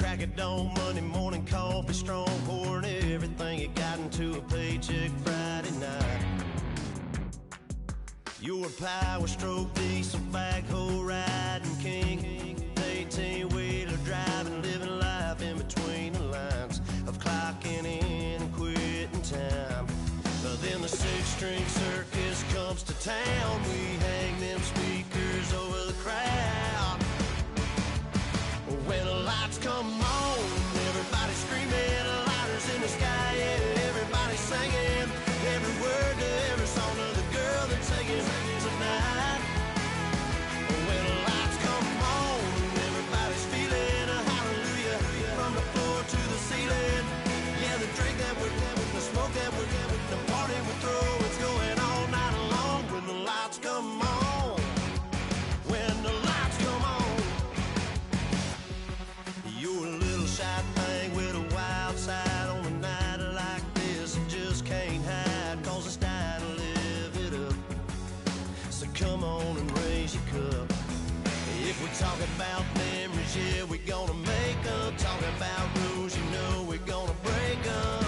Crack of dawn, Monday morning coffee, strong pouring everything you got into a paycheck Friday night. You're a power stroke, diesel backhoe riding king, 18-wheeler driving, living life in between the lines of clocking in and quitting time. Then the six-string circus comes to town. We hang them speakers over the crowd. When the lights come on, everybody screaming, lighters in the sky, yeah, everybody singing every word to every song of the girl they're taking tonight. When the lights come on, everybody's feeling a hallelujah from the floor to the ceiling. Yeah, the drink that we're having, the smoke that we're having, the party we throw, it's going all night long. When the lights come on, when the lights come on, you're a little shy thing with a wild side on a night like this. You just can't hide, cause it's time to live it up. So come on and raise your cup. If we talk about memories, yeah, we're gonna make them. Talk about rules, you know we're gonna break them.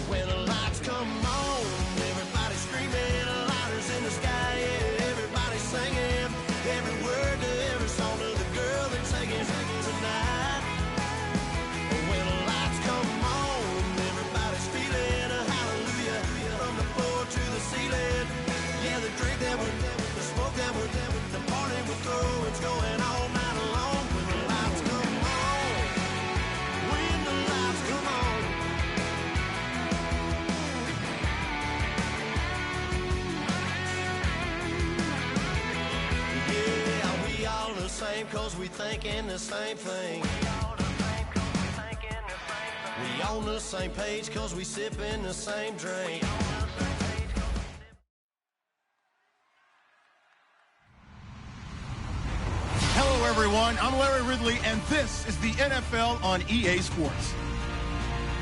When the lights come on, everybody screaming, lighters in the sky, yeah, everybody singing every word to every song of the girl they're taking tonight. When the lights come on, everybody's feeling a hallelujah from the floor to the ceiling. Yeah, the drink that we're having, the smoke that we're having, the party we throw, it's going all night long. When the lights come on, when the lights come on. Yeah, we all the same cause we thinking the same thing. We on the same page cause we sipping the same drink. Hello, everyone. I'm Larry Ridley, and this is the NFL on EA Sports.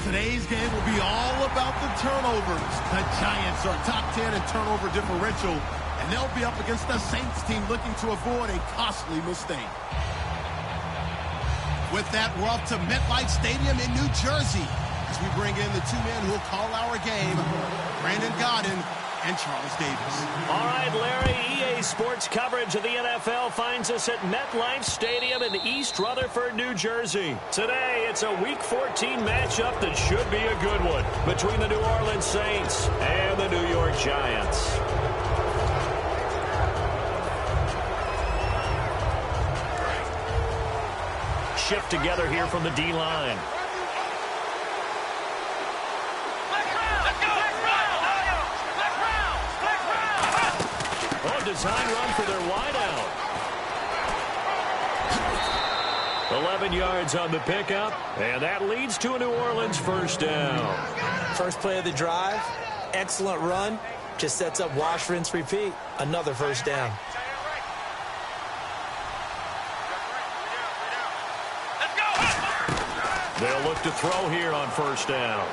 Today's game will be all about the turnovers. The Giants are top 10 in turnover differential, and they'll be up against the Saints team looking to avoid a costly mistake. With that, we're off to MetLife Stadium in New Jersey as we bring in the two men who will call our game, Brandon Godden and Charles Davis. All right, Larry, EA Sports coverage of the NFL finds us at MetLife Stadium in East Rutherford, New Jersey. Today, it's a Week 14 matchup that should be a good one between the New Orleans Saints and the New York Giants. Shift together here from the D-line. Design run for their wideout. 11 yards on the pickup, and that leads to a New Orleans first down. First play of the drive, excellent run, just sets up wash, rinse, repeat. Another first down. They'll look to throw here on first down.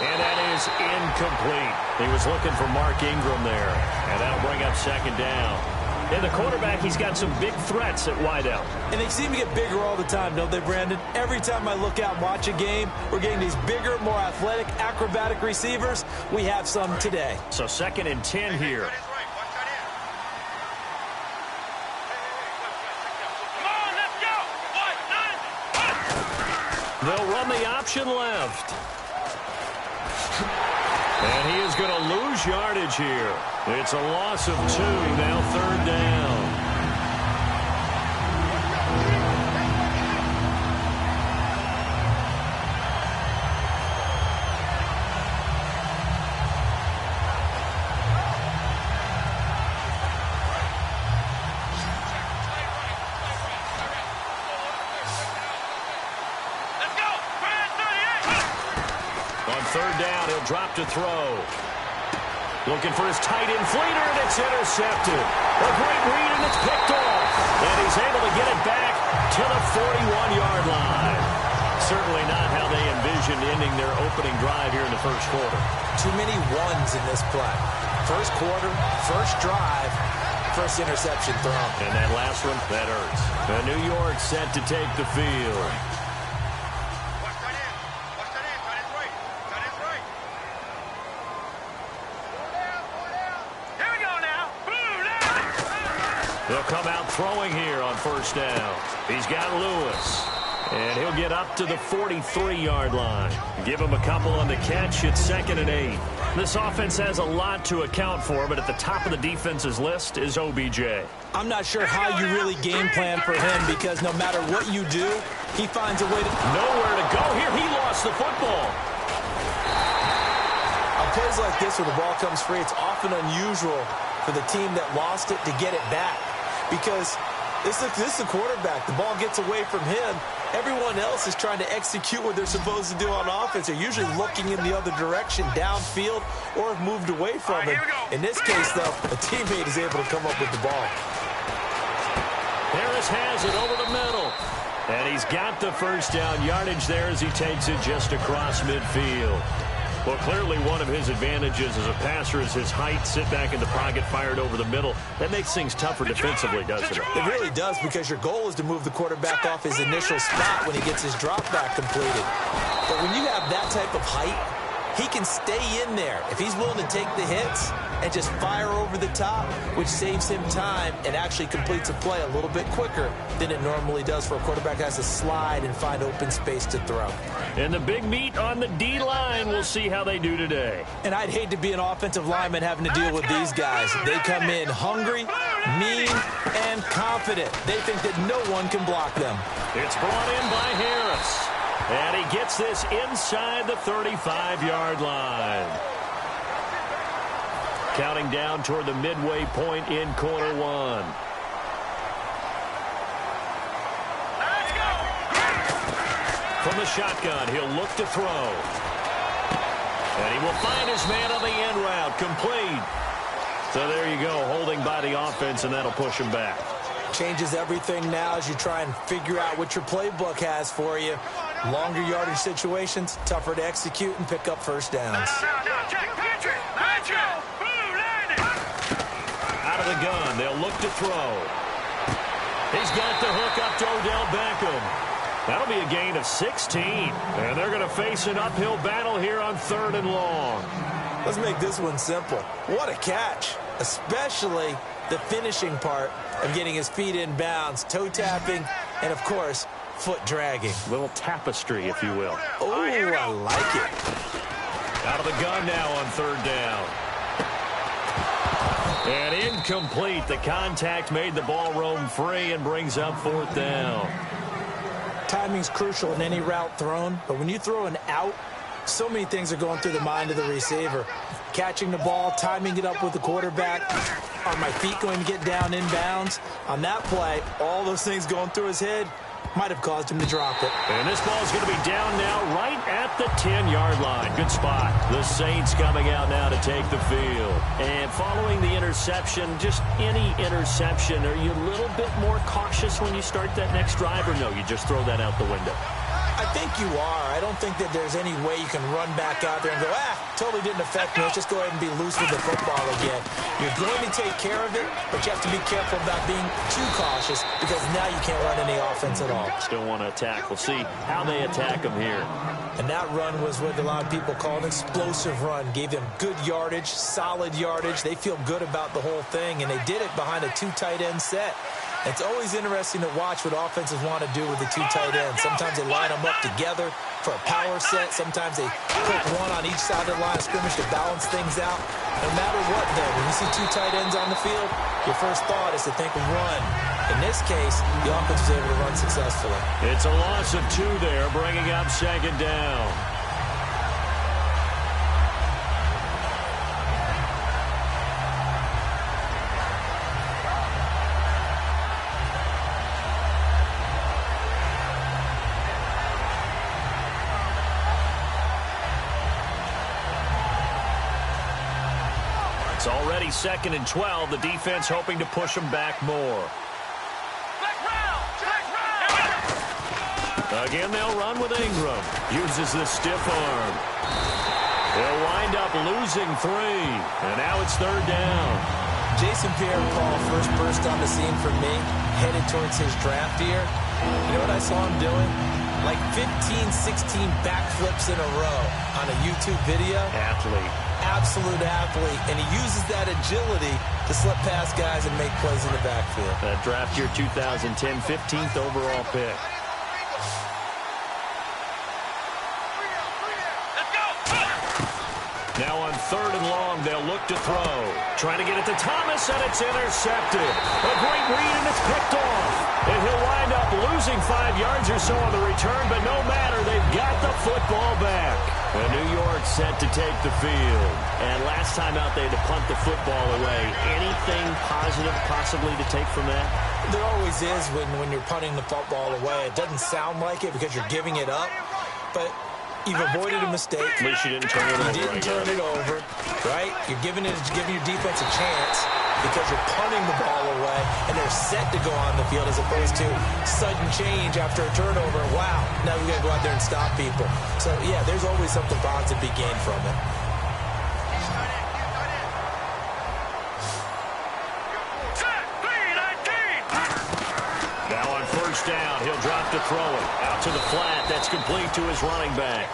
And that is incomplete. He was looking for Mark Ingram there. And that'll bring up second down. And the quarterback, he's got some big threats at wideout. And they seem to get bigger all the time, don't they, Brandon? Every time I look out and watch a game, we're getting these bigger, more athletic, acrobatic receivers. We have some today. So 2nd and 10 here. They'll run the option left. And he is going to lose yardage here. It's a loss of 2, now 3rd down. Drop to throw. Looking for his tight end Fleeter, and it's intercepted. A great read, and it's picked off. And he's able to get it back to the 41-yard line. Certainly not how they envisioned ending their opening drive here in the first quarter. Too many ones in this play. First quarter, first drive, First interception thrown. And that last one, that hurts. And New York set to take the field. They'll come out throwing here on first down. He's got Lewis. And he'll get up to the 43-yard line. Give him a couple on the catch. It's 2nd and 8. This offense has a lot to account for, but at the top of the defense's list is OBJ. I'm not sure how you really game plan for him because no matter what you do, he finds a way to... Nowhere to go here. He lost the football. On plays like this where the ball comes free, it's often unusual for the team that lost it to get it back because this is the quarterback. The ball gets away from him. Everyone else is trying to execute what they're supposed to do on offense. They're usually looking in the other direction, downfield, or have moved away from him. In this case, though, a teammate is able to come up with the ball. Harris has it over the middle. And he's got the first down yardage there as he takes it just across midfield. Well, clearly one of his advantages as a passer is his height. Sit back in the pocket, fired over the middle. That makes things tougher defensively, doesn't it? It really does because your goal is to move the quarterback off his initial spot when he gets his drop back completed. But when you have that type of height, he can stay in there if he's willing to take the hits and just fire over the top, which saves him time and actually completes a play a little bit quicker than it normally does for a quarterback that has to slide and find open space to throw. And the big meat on the D-line, we'll see how they do today. And I'd hate to be an offensive lineman having to deal with these guys. They come in hungry, mean, and confident. They think that no one can block them. It's brought in by Harris. And he gets this inside the 35-yard line. Counting down toward the midway point in quarter one. Let's go! From the shotgun, he'll look to throw. And he will find his man on the end route, complete. So there you go, holding by the offense, and that'll push him back. Changes everything now as you try and figure out what your playbook has for you. Longer yardage situations, tougher to execute and pick up first downs. Out of the gun, they'll look to throw. He's got the hook up to Odell Beckham. That'll be a gain of 16. And they're going to face an uphill battle here on 3rd and long. Let's make this one simple. What a catch, especially the finishing part of getting his feet in bounds, toe tapping, and, of course, foot dragging. Little tapestry, if you will. Oh, I like it. Out of the gun now on 3rd down. And incomplete. The contact made the ball roam free and brings up 4th down. Timing's crucial in any route thrown, but when you throw an out, so many things are going through the mind of the receiver. Catching the ball, timing it up with the quarterback. Are my feet going to get down in bounds? On that play, all those things going through his head might have caused him to drop it. And this ball's going to be down now right at the 10-yard line. Good spot. The Saints coming out now to take the field. And following the interception, just any interception, are you a little bit more cautious when you start that next drive, or no, you just throw that out the window? I think you are. I don't think that there's any way you can run back out there and go, totally didn't affect me. Let's just go ahead and be loose with the football again. You're going to take care of it, but you have to be careful about being too cautious because now you can't run any offense at all. Still want to attack. We'll see how they attack them here. And that run was what a lot of people call an explosive run. Gave them good yardage, solid yardage. They feel good about the whole thing, and they did it behind a 2 tight end set. It's always interesting to watch what offenses want to do with the 2 tight ends. Sometimes they line them up together for a power set. Sometimes they put one on each side of the line of scrimmage to balance things out. No matter what, though, when you see 2 tight ends on the field, your first thought is to think run. In this case, the offense was able to run successfully. It's a loss of 2 there, bringing up 2nd down. It's already 2nd and 12. The defense hoping to push them back more. Again, they'll run with Ingram. Uses the stiff arm. They'll wind up losing 3. And now it's 3rd down. Jason Pierre-Paul first burst on the scene for me, headed towards his draft year. You know what I saw him doing? Like 15, 16 backflips in a row on a YouTube video. Athlete. Absolute athlete. And he uses that agility to slip past guys and make plays in the backfield. That draft year 2010, 15th overall pick. Now on 3rd and long, they'll look to throw. Trying to get it to Thomas, and it's intercepted. A great read, and it's picked off. And he'll wind up losing 5 yards or so on the return, but no matter, they've got the football back. And New York set to take the field. And last time out, they had to punt the football away. Anything positive possibly to take from that? There always is when you're punting the football away. It doesn't sound like it because you're giving it up, but you've avoided a mistake. At least you didn't turn it over. You didn't turn it over, right? You're giving your defense a chance because you're punting the ball away, and they're set to go on the field as opposed to sudden change after a turnover. Wow, now we've got to go out there and stop people. So, yeah, there's always something positive to be gained from it. Now on 1st down, he'll drop to throw it. Out to the flat. That's complete to his running back.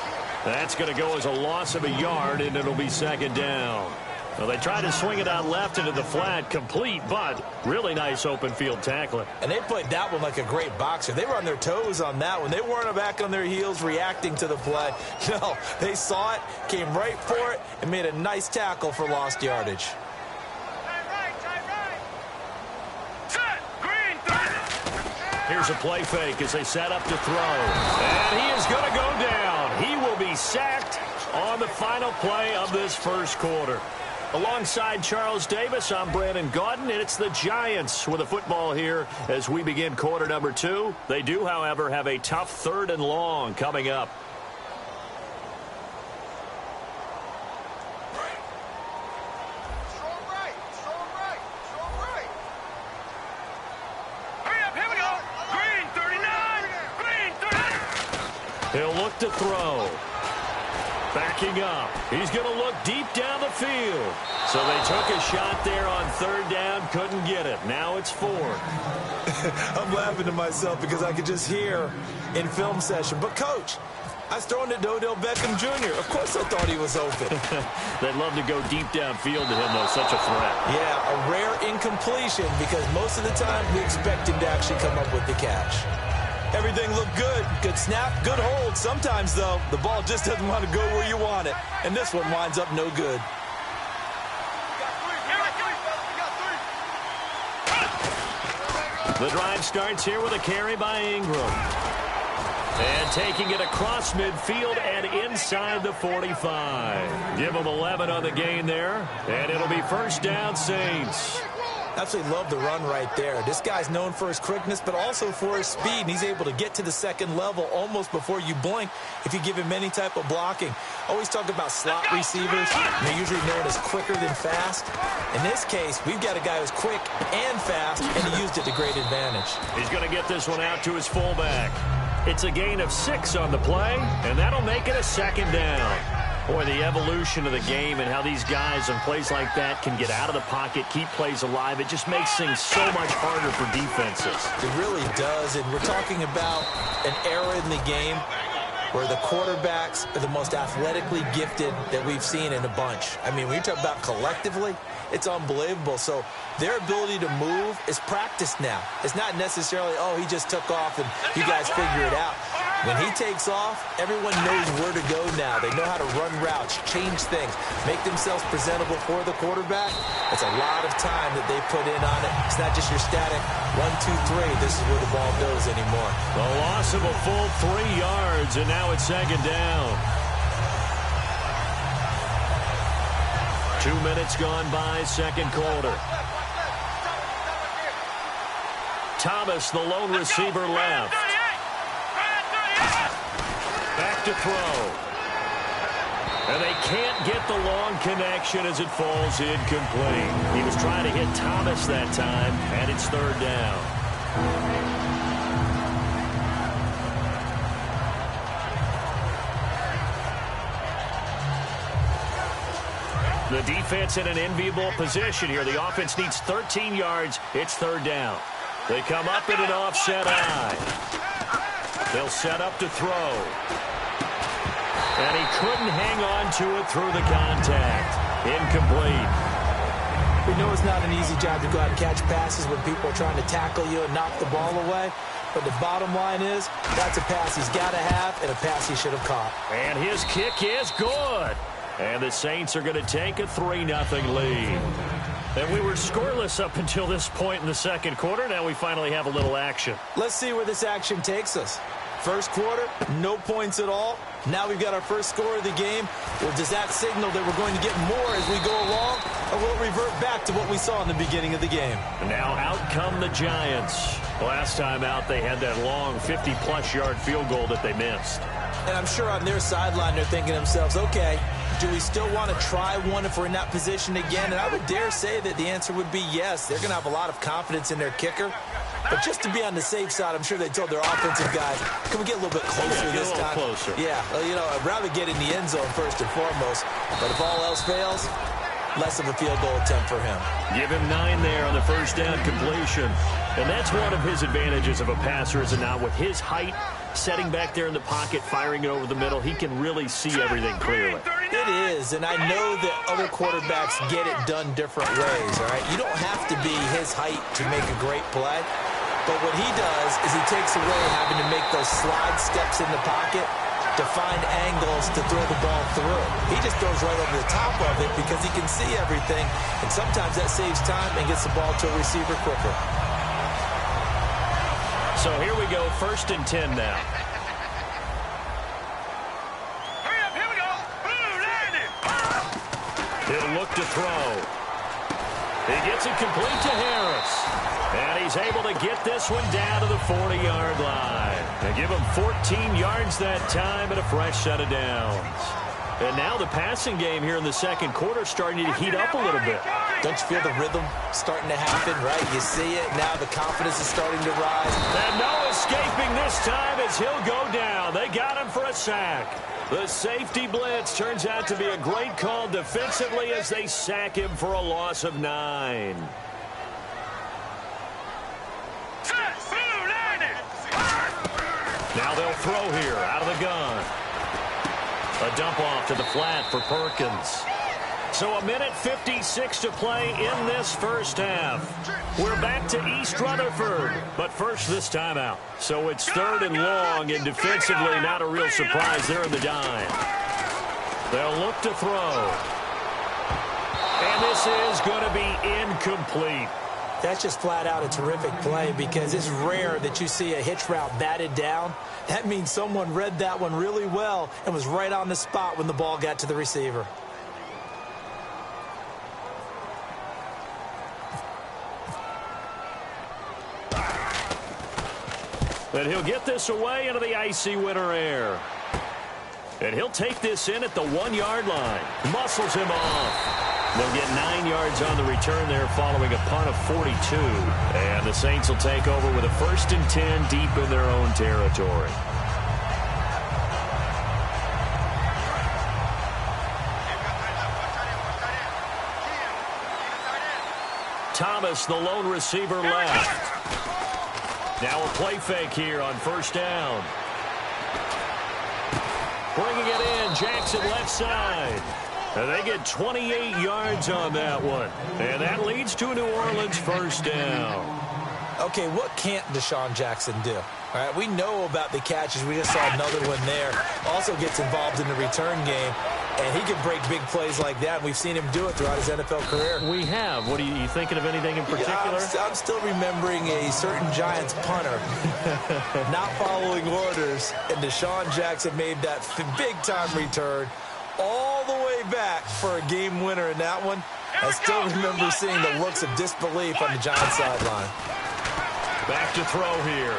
That's going to go as a loss of a yard, and it'll be 2nd down. Well, they tried to swing it out left into the flat, complete, but really nice open field tackling. And they played that one like a great boxer. They were on their toes on that one. They weren't back on their heels reacting to the play. No, they saw it, came right for it, and made a nice tackle for lost yardage. Here's a play fake as they set up to throw. And he is going to go down. He will be sacked on the final play of this first quarter. Alongside Charles Davis, I'm Brandon Gaudin, and it's the Giants with the football here as we begin quarter number 2. They do, however, have a tough 3rd and long coming up. He'll look to throw. Backing up. He's going to look deep down the field. So they took a shot there on 3rd down. Couldn't get it. Now it's 4. I'm laughing to myself because I could just hear in film session. But, Coach, I was throwing to Odell Beckham Jr. Of course I thought he was open. They'd love to go deep downfield to him, though. Such a threat. Yeah, a rare incompletion because most of the time we expect him to actually come up with the catch. Everything looked good. Good snap, good hold. Sometimes, though, the ball just doesn't want to go where you want it. And this one winds up no good. The drive starts here with a carry by Ingram. And taking it across midfield and inside the 45. Give them 11 on the gain there. And it'll be 1st down, Saints. Absolutely love the run right there. This guy's known for his quickness, but also for his speed. And he's able to get to the 2nd level almost before you blink if you give him any type of blocking. Always talk about slot receivers. They're usually known as quicker than fast. In this case, we've got a guy who's quick and fast, and he used it to great advantage. He's going to get this one out to his fullback. It's a gain of 6 on the play, and that'll make it a 2nd down. Boy, the evolution of the game and how these guys on plays like that can get out of the pocket, keep plays alive, it just makes things so much harder for defenses. It really does, and we're talking about an era in the game where the quarterbacks are the most athletically gifted that we've seen in a bunch. I mean, when you talk about collectively, it's unbelievable. So their ability to move is practiced now. It's not necessarily, oh, he just took off and you guys figure it out. When he takes off, everyone knows where to go now. They know how to run routes, change things, make themselves presentable for the quarterback. It's a lot of time that they put in on it. It's not just your static 1, 2, 3. This is where the ball goes anymore. The loss of a full 3 yards, and now it's 2nd down. 2 minutes gone by, 2nd quarter. Thomas, the lone receiver, left. Back to throw. And they can't get the long connection as it falls incomplete. He was trying to hit Thomas that time, and it's 3rd down. The defense in an enviable position here. The offense needs 13 yards. It's third down. They come up in an offset eye. They'll set up to throw. And he couldn't hang on to it through the contact. Incomplete. We know it's not an easy job to go out and catch passes when people are trying to tackle you and knock the ball away. But the bottom line is, that's a pass he's got to have and a pass he should have caught. And his kick is good. And the Saints are going to take a 3-0 lead. And we were scoreless up until this point in the second quarter. Now we finally have a little action. Let's see where this action takes us. First quarter, no points at all. Now we've got our first score of the game. Well, does that signal that we're going to get more as we go along? Or will it revert back to what we saw in the beginning of the game? And now out come the Giants. Last time out, they had that long 50-plus yard field goal that they missed. And I'm sure on their sideline they're thinking to themselves, okay, do we still want to try one if we're in that position again? And I would dare say that the answer would be yes. They're going to have a lot of confidence in their kicker. But just to be on the safe side, I'm sure they told their offensive guys, can we get a little bit closer this time? Closer. Yeah, well, you know, I'd rather get in the end zone first and foremost. But if all else fails, less of a field goal attempt for him. Give him 9 there on the first down completion. And that's one of his advantages of a passer, is it not? With his height, setting back there in the pocket, firing it over the middle, he can really see everything clearly. It is, and I know that other quarterbacks get it done different ways, all right? You don't have to be his height to make a great play. But what he does is he takes away having to make those slide steps in the pocket to find angles to throw the ball through. He just throws right over the top of it because he can see everything, and sometimes that saves time and gets the ball to a receiver quicker. So here we go, 1st and 10 now. Hurry up, here we go. He'll look to throw. He gets it complete to Harris. And he's able to get this one down to the 40-yard line. And give him 14 yards that time and a fresh set of downs. And now the passing game here in the second quarter starting to heat up a little bit. Don't you feel the rhythm starting to happen, right? You see it. Now the confidence is starting to rise. And no escaping this time as he'll go down. They got him for a sack. The safety blitz turns out to be a great call defensively as they sack him for a loss of 9. Now they'll throw here out of the gun. A dump off to the flat for Perkins. So a minute 56 to play in this first half. We're back to East Rutherford, but first this timeout. So it's 3rd and long, and defensively not a real surprise there in the dime. They'll look to throw. And this is going to be incomplete. That's just flat out a terrific play because it's rare that you see a hitch route batted down. That means someone read that one really well and was right on the spot when the ball got to the receiver. And he'll get this away into the icy winter air. And he'll take this in at the 1-yard line. Muscles him off. They'll get 9 yards on the return there following a punt of 42. And the Saints will take over with a 1st and 10 deep in their own territory. Thomas, the lone receiver, left. Now a play fake here on 1st down. Bringing it in, Jackson left side. And they get 28 yards on that one. And that leads to a New Orleans 1st down. Okay, what can't Deshaun Jackson do? All right, we know about the catches. We just saw another one there. Also gets involved in the return game. And he can break big plays like that. We've seen him do it throughout his NFL career. We have. What are you thinking of anything in particular? Yeah, I'm still remembering a certain Giants punter not following orders. And Deshaun Jackson made that big-time return all the way back for a game winner in that one. I still remember seeing the looks of disbelief on the Giants sideline. Back to throw here.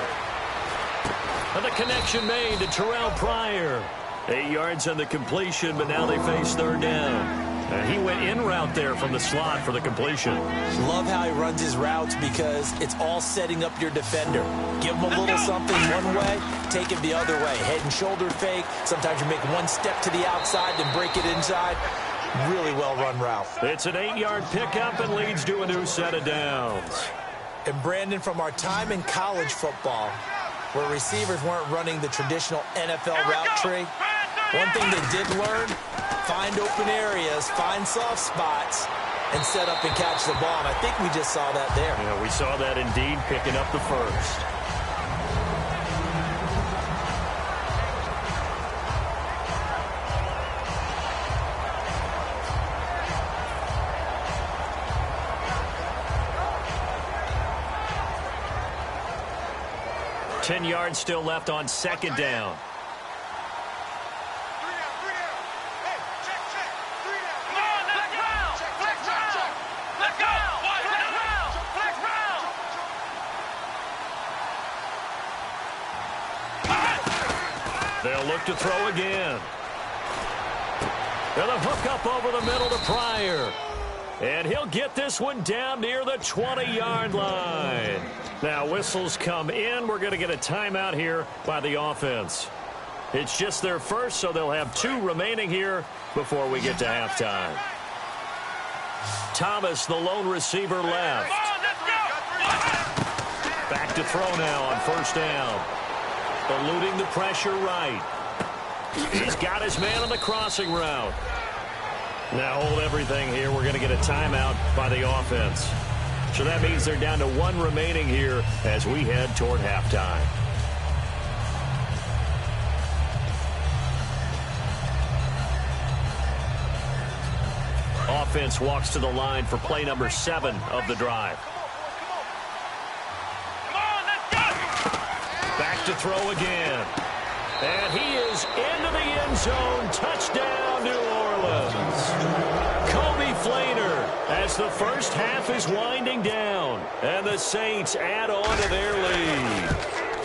And the connection made to Terrell Pryor. 8 yards on the completion, but now they face 3rd down. He went in route there from the slot for the completion. Love how he runs his routes because it's all setting up your defender. Give him a little something one way, take it the other way. Head and shoulder fake. Sometimes you make one step to the outside, then break it inside. Really well-run route. It's an 8-yard pickup and leads to a new set of downs. And Brandon, from our time in college football, where receivers weren't running the traditional NFL route tree, one thing they did learn, find open areas, find soft spots, and set up and catch the ball. And I think we just saw that there. Yeah, we saw that indeed, picking up the first. Ten yards still left on second down. They'll look to throw again. And a hook up over the middle to Pryor. And he'll get this one down near the 20-yard line. Now whistles come in. We're going to get a timeout here by the offense. It's just their first, so they'll have 2 remaining here before we get to halftime. Thomas, the lone receiver, left. Back to throw now on first down. Eluding the pressure right. He's got his man on the crossing route. Now hold everything here. We're going to get a timeout by the offense. So that means they're down to 1 remaining here as we head toward halftime. Offense walks to the line for play number 7 of the drive. Back to throw again. And he is into the end zone. Touchdown, New Orleans. Kobe Flainer as the first half is winding down. And the Saints add on to their lead.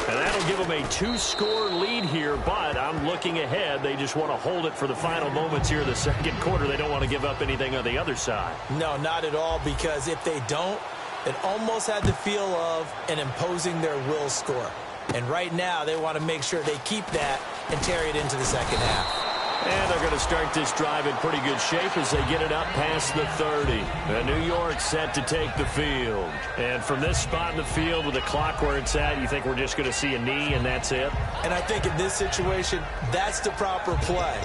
And that'll give them a 2-score lead here, but I'm looking ahead. They just want to hold it for the final moments here in the second quarter. They don't want to give up anything on the other side. No, not at all, because if they don't, it almost had the feel of an imposing their will score. And right now, they want to make sure they keep that and carry it into the second half. And they're going to start this drive in pretty good shape as they get it up past the 30. And New York set to take the field. And from this spot in the field with the clock where it's at, you think we're just going to see a knee and that's it? And I think in this situation, that's the proper play.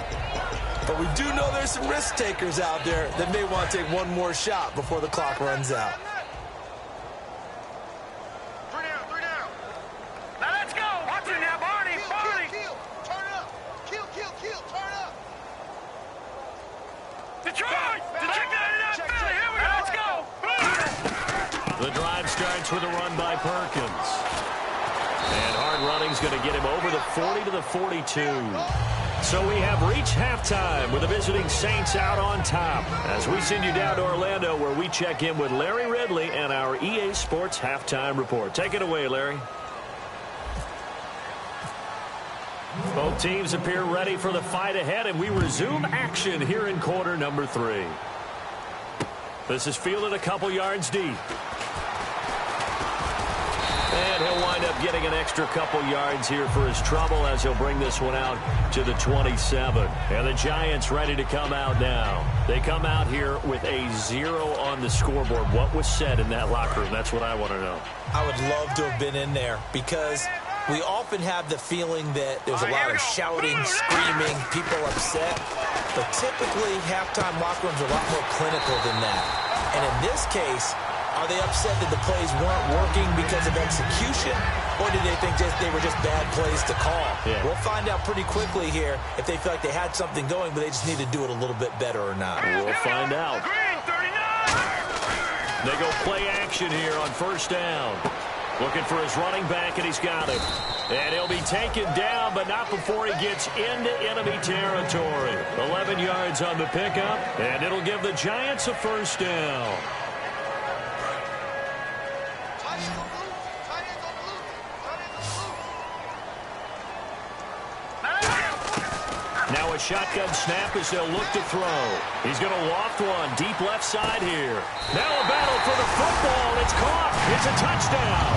But we do know there's some risk takers out there that may want to take one more shot before the clock runs out. The drive starts with a run by Perkins. And hard running's going to get him over the 40 to the 42. So we have reached halftime with the visiting Saints out on top as we send you down to Orlando where we check in with Larry Ridley and our EA Sports Halftime Report. Take it away, Larry. Both teams appear ready for the fight ahead, and we resume action here in quarter number 3. This is fielded a couple yards deep. And he'll wind up getting an extra couple yards here for his trouble as he'll bring this one out to the 27. And the Giants ready to come out now. They come out here with a 0 on the scoreboard. What was said in that locker room? That's what I want to know. I would love to have been in there because we often have the feeling that there's a lot of shouting, screaming, people upset. But typically, halftime locker rooms are a lot more clinical than that. And in this case, are they upset that the plays weren't working because of execution, or did they think they were just bad plays to call? Yeah. We'll find out pretty quickly here if they feel like they had something going, but they just need to do it a little bit better or not. We'll find out. They go play action here on first down. Looking for his running back, and he's got him. And he'll be taken down, but not before he gets into enemy territory. 11 yards on the pickup, and it'll give the Giants a first down. Now a shotgun snap as they'll look to throw. He's going to loft one deep left side here. Now a battle for the football. It's caught. It's a touchdown.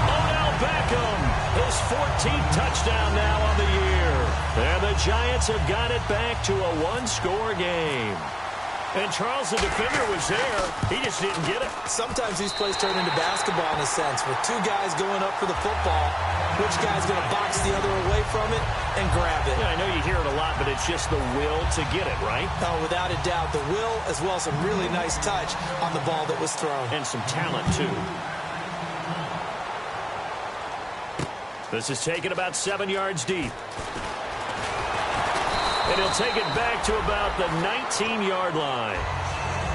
Odell Beckham, his 14th touchdown now on the year. And the Giants have got it back to a one-score game. And Charles, the defender, was there. He just didn't get it. Sometimes these plays turn into basketball in a sense. With two guys going up for the football, which guy's going to box the other away from it and grab it? Yeah, I know you hear it a lot, but it's just the will to get it, right? Oh, without a doubt. The will, as well as some really nice touch on the ball that was thrown. And some talent, too. This is taken about 7 yards deep. And he'll take it back to about the 19-yard line.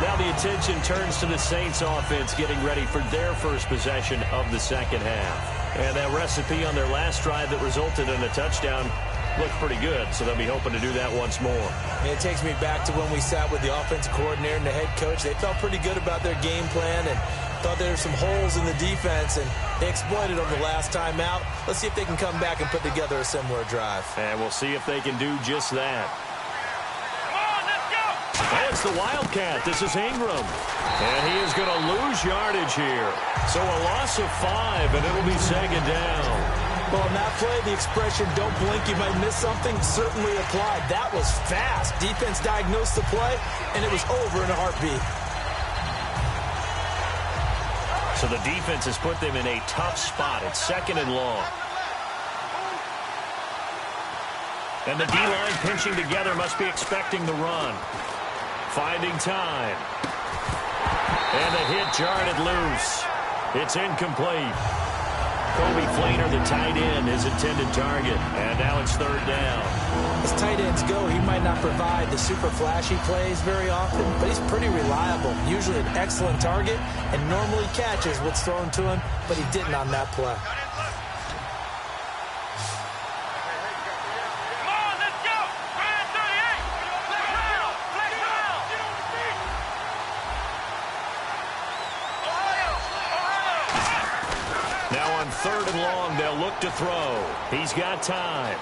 Now the attention turns to the Saints offense getting ready for their first possession of the second half. And that recipe on their last drive that resulted in a touchdown looked pretty good, so they'll be hoping to do that once more. And it takes me back to when we sat with the offensive coordinator and the head coach. They felt pretty good about their game plan and thought there were some holes in the defense, and they exploited them the last time out. Let's see if they can come back and put together a similar drive. And we'll see if they can do just that. Come on, let's go. Oh, it's the Wildcat. This is Ingram. And he is going to lose yardage here. So a loss of 5, and it'll be second down. Well, on that play, the expression, don't blink, you might miss something, certainly applied. That was fast. Defense diagnosed the play, and it was over in a heartbeat. So the defense has put them in a tough spot. It's second and long. And the D-line pinching together must be expecting the run. Finding time. And the hit jarred it loose. It's incomplete. Kobe Flainer, the tight end, his intended target. And now it's third down. As tight ends go, he might not provide the super flashy plays very often, but he's pretty reliable. Usually an excellent target and normally catches what's thrown to him, but he didn't on that play. Come on, let's go. 38. Flex round. Flex round. Now on third and long, they'll look to throw. He's got time.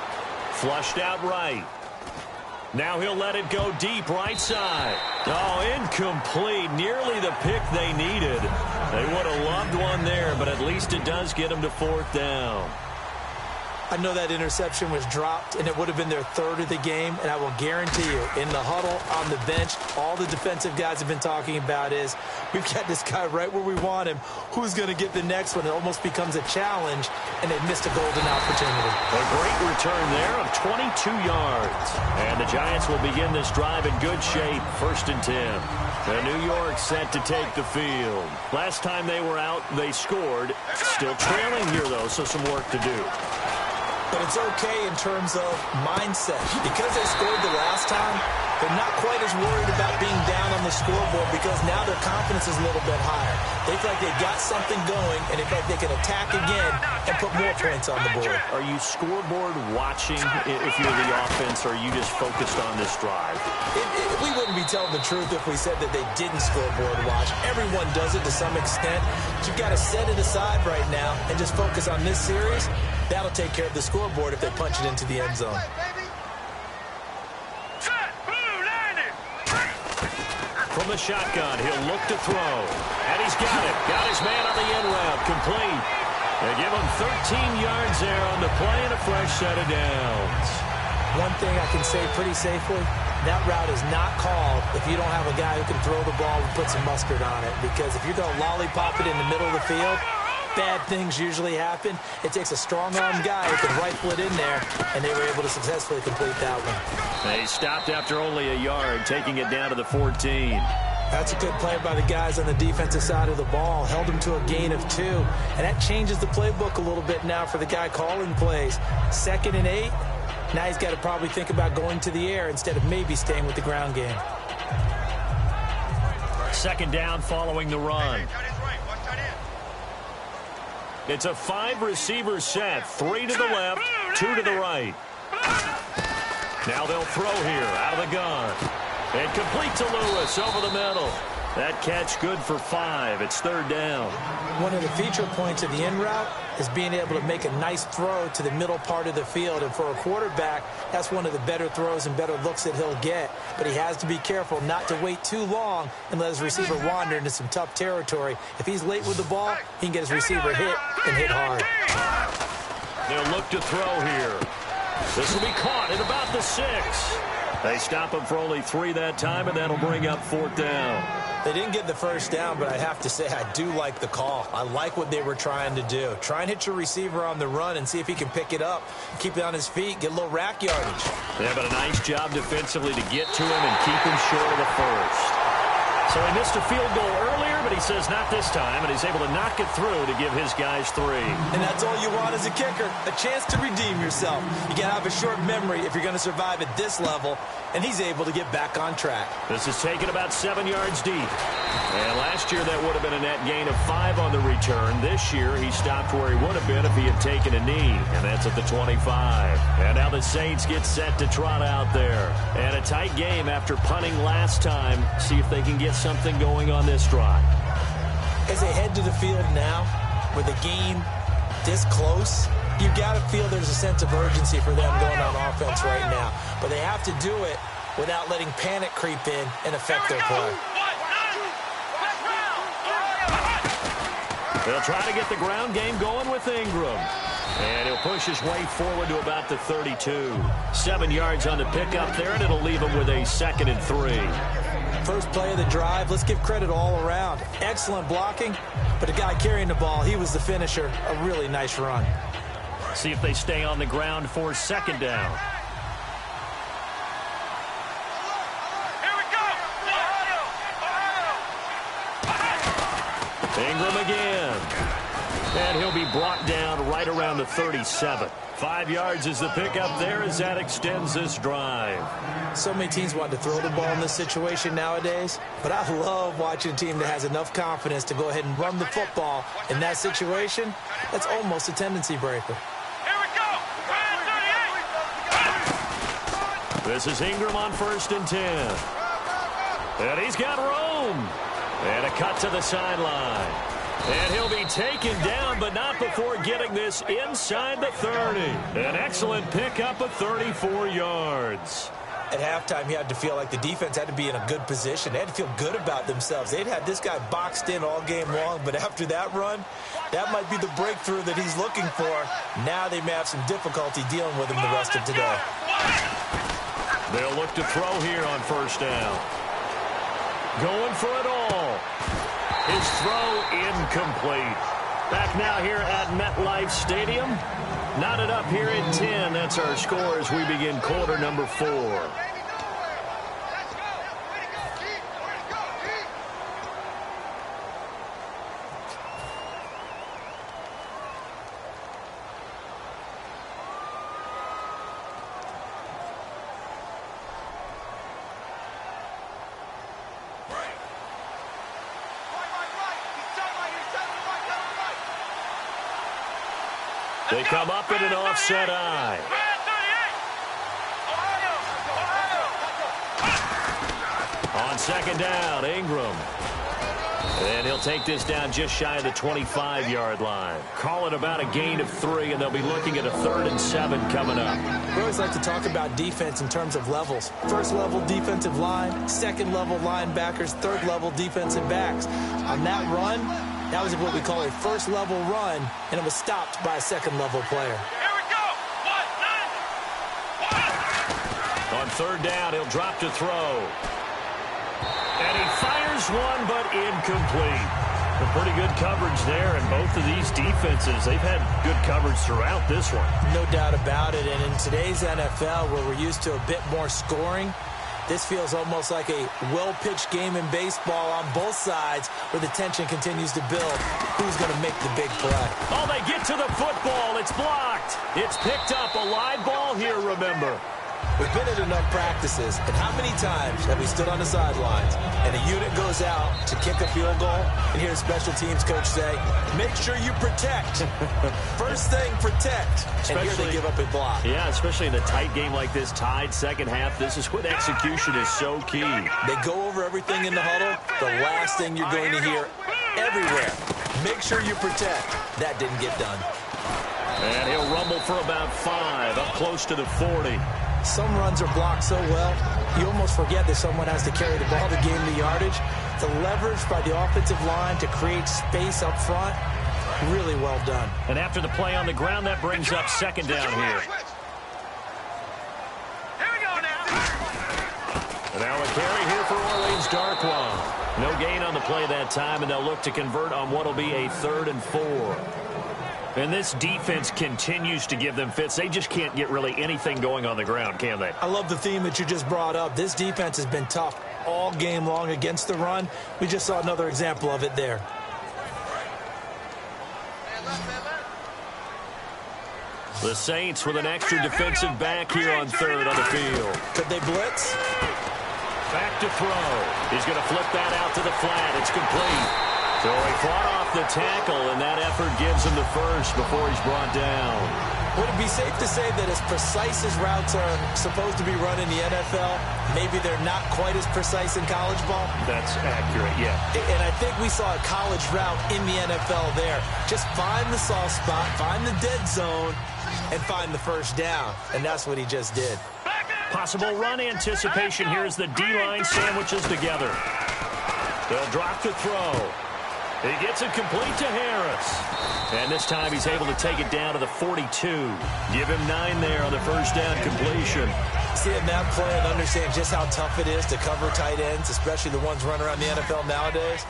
Flushed out right. Now he'll let it go deep right side. Oh, incomplete. Nearly the pick they needed. They would have loved one there, but at least it does get them to fourth down. I know that interception was dropped, and it would have been their third of the game, and I will guarantee you, in the huddle, on the bench, all the defensive guys have been talking about is, we've got this guy right where we want him. Who's going to get the next one? It almost becomes a challenge, and they've missed a golden opportunity. A great return there of 22 yards. And the Giants will begin this drive in good shape, 1st and 10. The New York set to take the field. Last time they were out, they scored. Still trailing here, though, so some work to do. But it's okay in terms of mindset. Because they scored the last time, they're not quite as worried about being down on the scoreboard because now their confidence is a little bit higher. They feel like they've got something going, and they feel like they can attack again and put more points on the board. Are you scoreboard watching if you're the offense, or are you just focused on this drive? We wouldn't be telling the truth if we said that they didn't scoreboard watch. Everyone does it to some extent. But you've got to set it aside right now and just focus on this series. That'll take care of the scoreboard if they punch it into the end zone. From the shotgun, he'll look to throw. And he's got it. Got his man on the end route. Complete. They give him 13 yards there on the play and a fresh set of downs. One thing I can say pretty safely, that route is not called if you don't have a guy who can throw the ball and put some mustard on it. Because if you're going to lollipop it in the middle of the field, bad things usually happen. It takes a strong-armed guy who can rifle it in there, and they were able to successfully complete that one. They stopped after only a yard, taking it down to the 14. That's a good play by the guys on the defensive side of the ball. Held them to a gain of 2, and that changes the playbook a little bit now for the guy calling plays. 2nd and 8. Now he's got to probably think about going to the air instead of maybe staying with the ground game. Second down following the run. It's a 5-receiver set. 3 to the left, 2 to the right. Now they'll throw here out of the gun. And complete to Lewis over the middle. That catch good for 5. It's third down. One of the feature points of the in route is being able to make a nice throw to the middle part of the field. And for a quarterback, that's one of the better throws and better looks that he'll get. But he has to be careful not to wait too long and let his receiver wander into some tough territory. If he's late with the ball, he can get his receiver hit and hit hard. They'll look to throw here. This will be caught at about the 6. They stop him for only 3 that time, and that'll bring up 4th down. They didn't get the first down, but I have to say I do like the call. I like what they were trying to do. Try and hit your receiver on the run and see if he can pick it up, keep it on his feet, get a little rack yardage. Yeah, but a nice job defensively to get to him and keep him short of the first. So he missed a field goal earlier, but he says not this time, and he's able to knock it through to give his guys 3. And that's all you want as a kicker, a chance to redeem yourself. You got to have a short memory if you're going to survive at this level, and he's able to get back on track. This is taken about 7 yards deep. And last year that would have been a net gain of 5 on the return. This year he stopped where he would have been if he had taken a knee, and that's at the 25. And now the Saints get set to trot out there. And a tight game after punting last time. See if they can get something going on this drive. As they head to the field now, with the game this close, you got to feel there's a sense of urgency for them going on offense right now. But they have to do it without letting panic creep in and affect their play. They'll try to get the ground game going with Ingram. And he'll push his way forward to about the 32. 7 yards on the pickup there, and it'll leave him with a 2nd and 3. First play of the drive, let's give credit all around. Excellent blocking, but the guy carrying the ball, he was the finisher. A really nice run. See if they stay on the ground for 2nd down. Here we go. Ingram again. And he'll be brought down right around the 37. 5 yards is the pickup there as that extends this drive. So many teams want to throw the ball in this situation nowadays, but I love watching a team that has enough confidence to go ahead and run the football. In that situation, that's almost a tendency breaker. Here we go. 38. This is Ingram on 1st and 10. And he's got room. And a cut to the sideline. And he'll be taken down, but not before getting this inside the 30. An excellent pickup of 34 yards. At halftime, you had to feel like the defense had to be in a good position. They had to feel good about themselves. They'd had this guy boxed in all game long, but after that run, that might be the breakthrough that he's looking for. Now they may have some difficulty dealing with him the rest of today. They'll look to throw here on 1st down. Going for it all. His throw incomplete. Back now here at MetLife Stadium. Knotted up here at 10. That's our score as we begin quarter number 4. They come up in an offset eye. On 2nd down, Ingram. And he'll take this down just shy of the 25-yard line. Call it about a gain of 3, and they'll be looking at a 3rd and 7 coming up. We always like to talk about defense in terms of levels. 1st level defensive line, 2nd level linebackers, 3rd level defensive backs. On that run, that was what we call a 1st level run, and it was stopped by a 2nd level player. Here we go. 1-9. On 3rd down, he'll drop to throw. And he fires one, but incomplete. A pretty good coverage there, and both of these defenses, they've had good coverage throughout this one. No doubt about it, and in today's NFL, where we're used to a bit more scoring, this feels almost like a well-pitched game in baseball on both sides where the tension continues to build. Who's going to make the big play? Oh, they get to the football. It's blocked. It's picked up. A live ball here, remember. We've been at enough practices, and how many times have we stood on the sidelines and a unit goes out to kick a field goal and hear a special teams coach say, make sure you protect. First thing, protect. And here they give up a block. Yeah, especially in a tight game like this, tied second half. This is when execution is so key. They go over everything in the huddle. The last thing you're going to hear everywhere, make sure you protect. That didn't get done. And he'll rumble for about 5, up close to the 40. Some runs are blocked so well, you almost forget that someone has to carry the ball to gain the yardage. The leverage by the offensive line to create space up front, really well done. And after the play on the ground, that brings up second down here. Here we go now. And now a carry here for Orleans Darkwa. No gain on the play that time, and they'll look to convert on what will be a 3rd and 4. And this defense continues to give them fits. They just can't get really anything going on the ground, can they? I love the theme that you just brought up. This defense has been tough all game long against the run. We just saw another example of it there. The Saints with an extra defensive back here on 3rd on the field. Could they blitz? Back to throw. He's going to flip that out to the flat. It's complete. So he fought off the tackle, and that effort gives him the first before he's brought down. Would it be safe to say that as precise as routes are supposed to be run in the NFL, maybe they're not quite as precise in college ball? That's accurate, yeah. And I think we saw a college route in the NFL there. Just find the soft spot, find the dead zone, and find the first down. And that's what he just did. Possible run anticipation here as the D-line sandwiches together. They'll drop to throw. He gets it complete to Harris. And this time he's able to take it down to the 42. Give him 9 there on the first down completion. Seeing that play and understand just how tough it is to cover tight ends, especially the ones running around the NFL nowadays,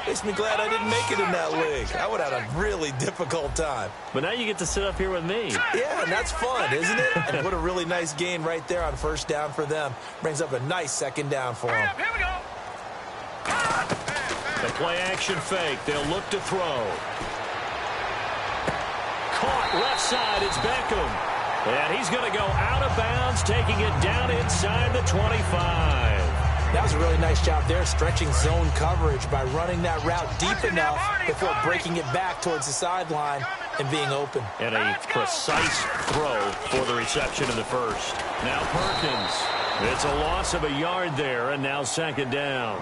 makes me glad I didn't make it in that league. I would have had a really difficult time. But now you get to sit up here with me. Yeah, and that's fun, isn't it? And what a really nice gain right there on first down for them. Brings up a nice second down for them. Here we go. The play-action fake. They'll look to throw. Caught left side. It's Beckham. And he's going to go out of bounds, taking it down inside the 25. That was a really nice job there, stretching zone coverage by running that route deep enough before breaking it back towards the sideline and being open. And a precise throw for the reception in the first. Now Perkins. It's a loss of a yard there, and now second down.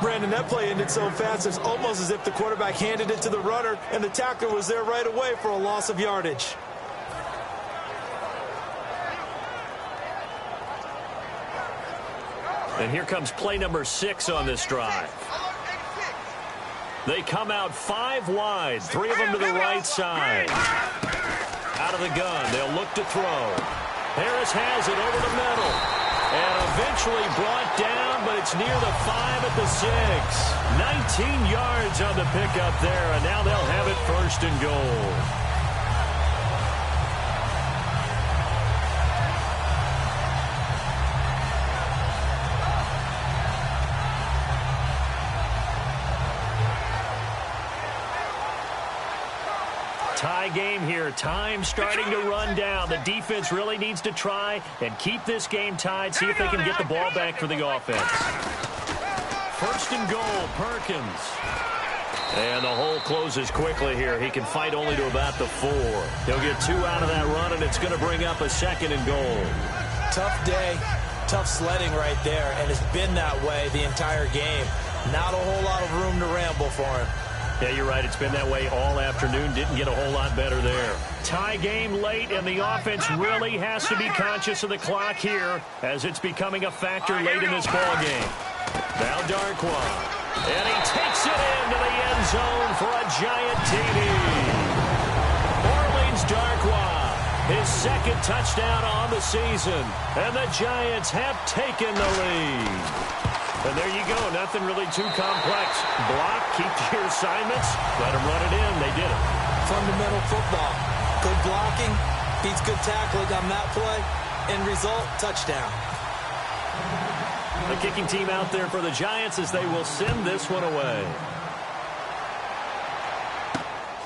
Brandon, that play ended so fast, it's almost as if the quarterback handed it to the runner, and the tackler was there right away for a loss of yardage. And here comes play number 6 on this drive. They come out 5 wide, 3 of them to the right side. Out of the gun, they'll look to throw. Harris has it over the middle. And eventually brought down, but it's near the 5 at the 6. 19 yards on the pickup there, and now they'll have it first and goal. Tie game here. Time starting to run down. The defense really needs to try and keep this game tied, see if they can get the ball back for the offense. First and goal, Perkins. And the hole closes quickly here. He can fight only to about the 4. He'll get 2 out of that run, and it's going to bring up a second and goal. Tough day, tough sledding right there, and it's been that way the entire game. Not a whole lot of room to ramble for him. Yeah, you're right. It's been that way all afternoon. Didn't get a whole lot better there. Tie game late, and the offense really has to be conscious of the clock here as it's becoming a factor late in this ball game. Now Darkwa. And he takes it into the end zone for a giant TD. Orleans Darkwa, his second touchdown on the season. And the Giants have taken the lead. And there you go. Nothing really too complex. Block, keep your assignments, let them run it in. They did it. Fundamental football. Good blocking, beats good tackling on that play. End result, touchdown. The kicking team out there for the Giants as they will send this one away.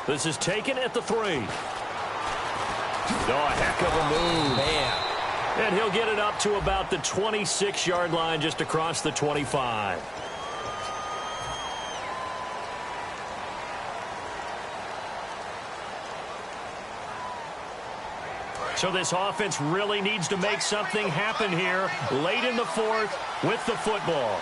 This is taken at the 3. Oh, a heck of a move. Man. And he'll get it up to about the 26-yard line, just across the 25. So this offense really needs to make something happen here late in the fourth with the football.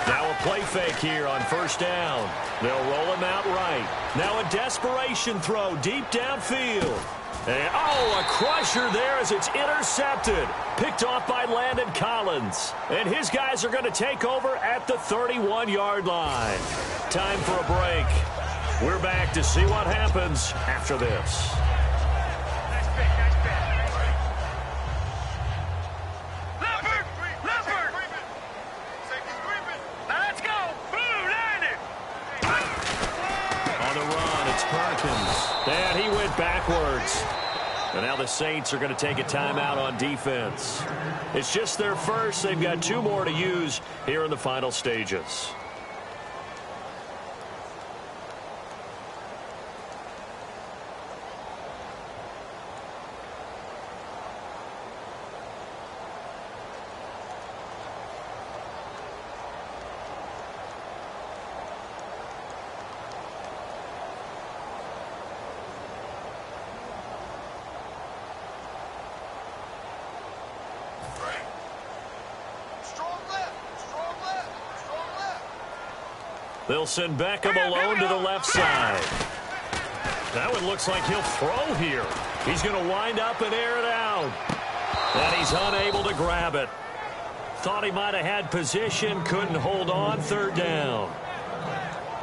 Now a play fake here on first down. They'll roll him out right. Now a desperation throw deep downfield. And, a crusher there as it's intercepted. Picked off by Landon Collins. And his guys are going to take over at the 31-yard line. Time for a break. We're back to see what happens after this. And he went backwards. And now the Saints are going to take a timeout on defense. It's just their first. They've got 2 more to use here in the final stages. They'll send Beckham alone to the left side. That one looks like he'll throw here. He's going to wind up and air it out. And he's unable to grab it. Thought he might have had position, couldn't hold on, third down.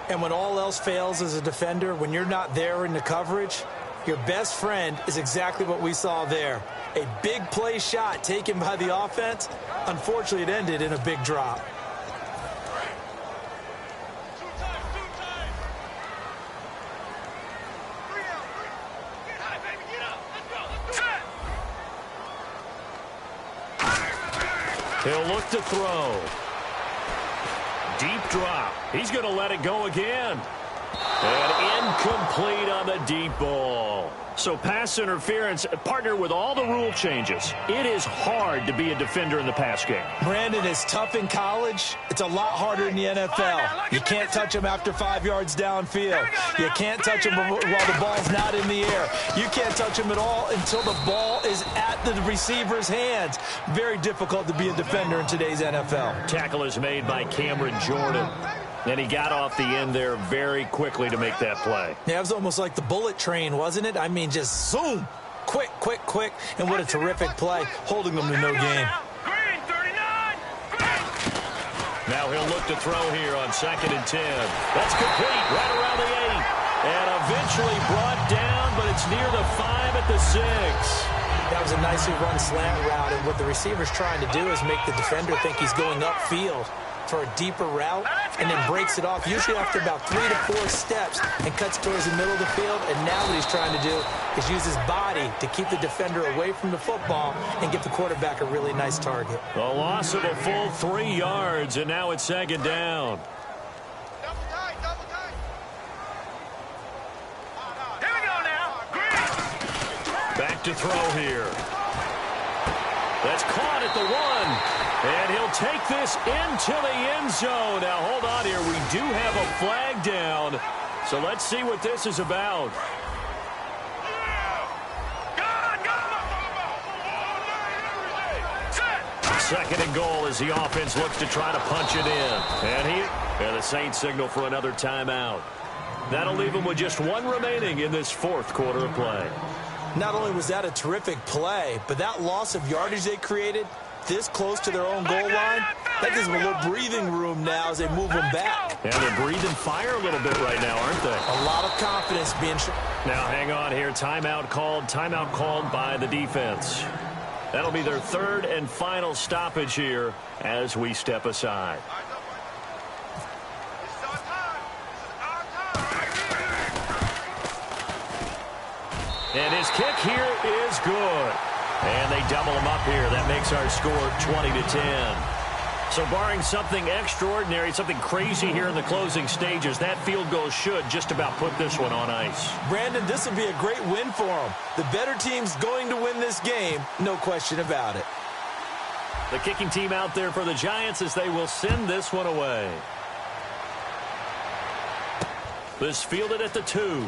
And when all else fails as a defender, when you're not there in the coverage, your best friend is exactly what we saw there. A big play shot taken by the offense. Unfortunately, it ended in a big drop. He'll look to throw. Deep drop. He's going to let it go again. And incomplete on the deep ball. So pass interference, partner with all the rule changes. It is hard to be a defender in the pass game. Brandon, is tough in college. It's a lot harder in the NFL. You can't touch him after 5 yards downfield. You can't touch him while the ball's not in the air. You can't touch him at all until the ball is at the receiver's hands. Very difficult to be a defender in today's NFL. Tackle is made by Cameron Jordan. And he got off the end there very quickly to make that play. Yeah, it was almost like the bullet train, wasn't it? I mean, just zoom. Quick, quick, quick. And what a terrific play, holding them to no gain. Now he'll look to throw here on 2nd and 10. That's complete right around the 8. And eventually brought down, but it's near the 5 at the 6. That was a nicely run slant route. And what the receiver's trying to do is make the defender think he's going upfield for a deeper route, and then breaks it off, usually after about 3 to 4 steps, and cuts towards the middle of the field. And now what he's trying to do is use his body to keep the defender away from the football and give the quarterback a really nice target. A loss of a full 3 yards, and now it's 2nd down. Here we go now. Back to throw here. That's caught at the 1. And he'll take this into the end zone. Now, hold on here. We do have a flag down. So let's see what this is about. Second and goal as the offense looks to try to punch it in. And the Saints signal for another timeout. That'll leave them with just 1 remaining in this 4th quarter of play. Not only was that a terrific play, but that loss of yardage they created this close to their own goal line, that gives them a little breathing room now as they move them back. Yeah, they're breathing fire a little bit right now, aren't they? A lot of confidence being Now, hang on here. Timeout called by the defense. That'll be their 3rd and final stoppage here as we step aside. And his kick here is good. And they double him up here. That makes our score 20-10. So barring something extraordinary, something crazy here in the closing stages, that field goal should just about put this one on ice. Brandon, this will be a great win for them. The better team's going to win this game, no question about it. The kicking team out there for the Giants as they will send this one away. This fielded at the 2.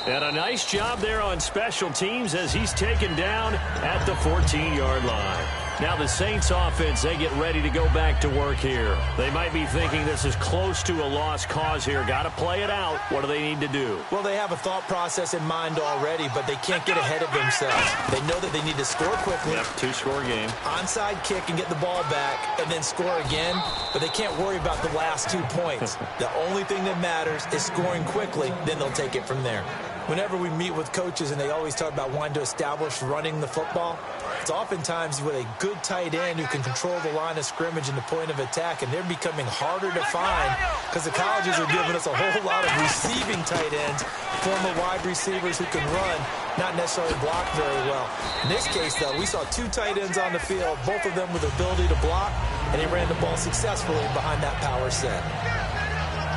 And a nice job there on special teams as he's taken down at the 14-yard line. Now the Saints offense, they get ready to go back to work here. They might be thinking this is close to a lost cause here. Got to play it out. What do they need to do? Well, they have a thought process in mind already, but they can't get ahead of themselves. They know that they need to score quickly. Yep, 2-score game. Onside kick and get the ball back and then score again, but they can't worry about the last 2 points. The only thing that matters is scoring quickly, then they'll take it from there. Whenever we meet with coaches and they always talk about wanting to establish running the football, it's oftentimes with a good tight end who can control the line of scrimmage and the point of attack, and they're becoming harder to find because the colleges are giving us a whole lot of receiving tight ends, former wide receivers who can run, not necessarily block very well. In this case, though, we saw 2 tight ends on the field, both of them with the ability to block, and they ran the ball successfully behind that power set.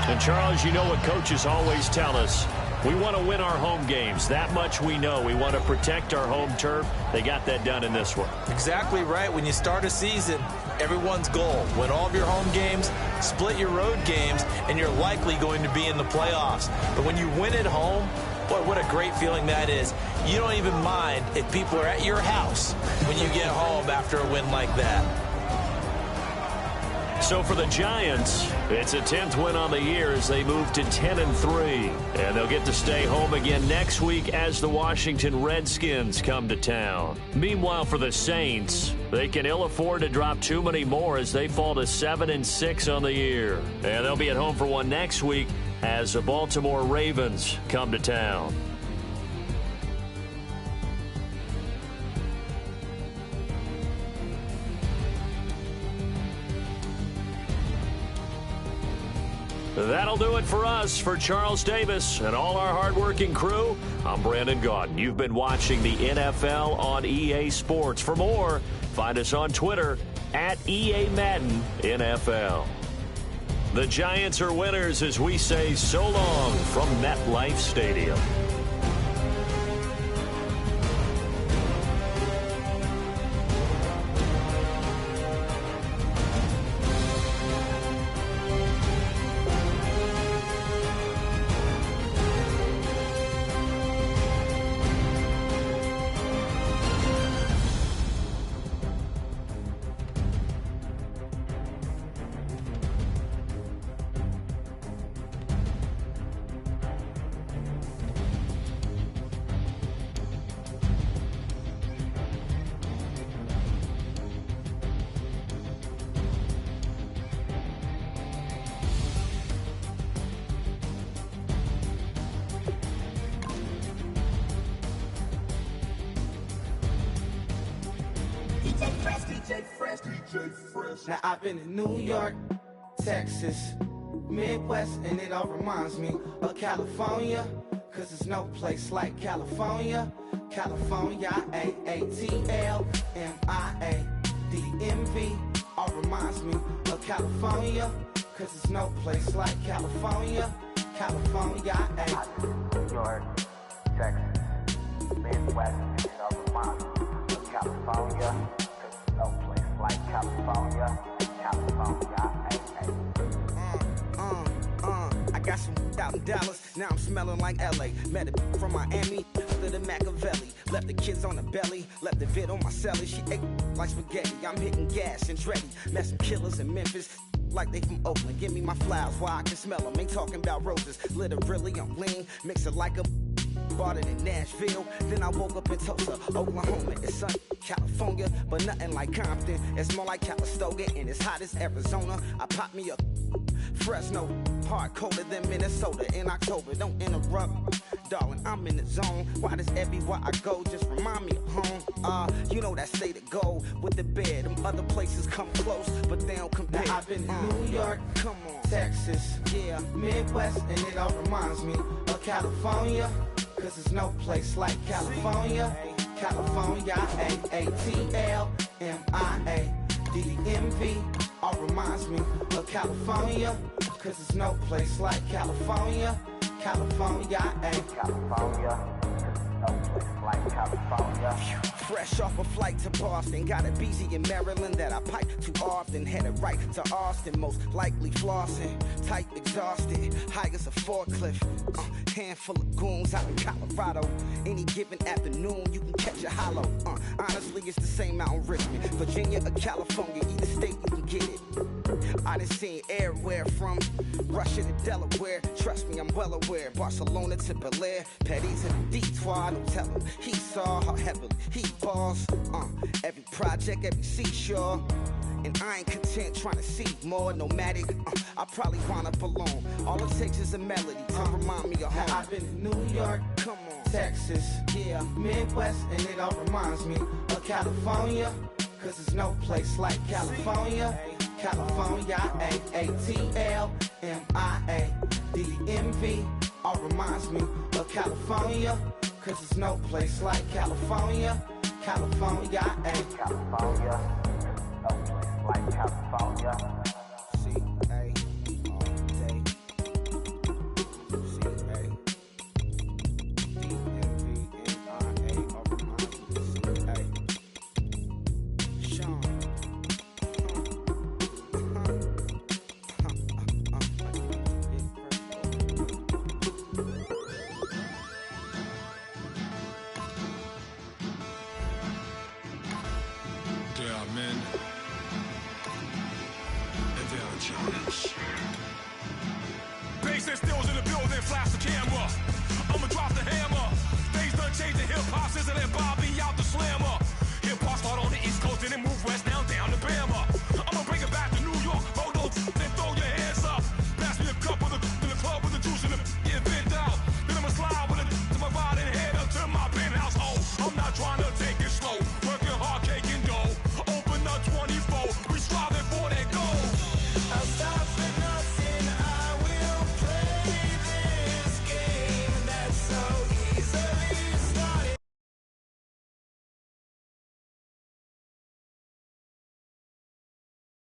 And, Charles, you know what coaches always tell us. We want to win our home games. That much we know. We want to protect our home turf. They got that done in this one. Exactly right. When you start a season, everyone's goal: win all of your home games, split your road games, and you're likely going to be in the playoffs. But when you win at home, boy, what a great feeling that is. You don't even mind if people are at your house when you get home after a win like that. So for the Giants, it's a 10th win on the year as they move to 10-3. And they'll get to stay home again next week as the Washington Redskins come to town. Meanwhile, for the Saints, they can ill afford to drop too many more as they fall to 7-6 on the year. And they'll be at home for one next week as the Baltimore Ravens come to town. That'll do it for us. For Charles Davis and all our hardworking crew, I'm Brandon Gaudin. You've been watching the NFL on EA Sports. For more, find us on Twitter at EA Madden NFL. The Giants are winners as we say so long from MetLife Stadium. Now I've been in New York, Texas, Midwest, and it all reminds me of California, cause there's no place like California. California, A-A-T-L-M-I-A-D-M-V, all reminds me of California, cause there's no place like California. California, New York, Texas, Midwest, and it all reminds me of California, cause there's no place like California. California, I got some out in Dallas, now I'm smelling like LA. Met a from Miami, to the Machiavelli. Left the kids on the belly, left the vid on my celly. She ate like spaghetti, I'm hitting gas and Dreddy. Met some killers in Memphis, like they from Oakland. Give me my flowers while I can smell them. Ain't talking about roses, literally I'm lean. Mix it like a bought it in Nashville, then I woke up in Tulsa, Oklahoma. It's sunny, California, but nothing like Compton. It's more like Calistoga, and it's hot as Arizona. I pop me a Fresno, hard colder than Minnesota in October. Don't interrupt, darling, I'm in the zone. Why does everywhere I go just remind me of home? You know that say to go with the bed. Them other places come close, but they don't compare. Now I've been in New York, come on, Texas, yeah, Midwest, and it all reminds me of California. cause there's no place like California. California, A-A-T-L-M-I-A. D-D-M-V, all reminds me of California, cause there's no place like California. California, California, no place like California. fresh off a flight to Boston, got a BZ in Maryland that I pipe too often. Headed right to Austin, most likely flossing. Tight, exhausted, high as a forklift. Handful of goons out in Colorado. Any given afternoon, you can catch a hollow. Honestly, it's the same out in Richmond, Virginia or California. Either state you can get it. I done seen everywhere from Russia to Delaware. Trust me, I'm well aware. Barcelona to Bel Air, Petty to the Detroit. Don't tell him he saw how heavily he balls. Every project, every seashore. And I ain't content trying to see more nomadic. I probably wind up alone. All it takes is a melody to remind me of home. I've been in New York, come on, Texas, yeah, Midwest, and it all reminds me of California. Cause there's no place like California. California, A-A-T-L-M-I-A. D-M-V, all reminds me of California. Cause there's no place like California. California, California, no place like California. C-A, all day. C-A, D-M-V-M-I-A, all reminds me of C-A. Sean. Yeah, man. Challenge.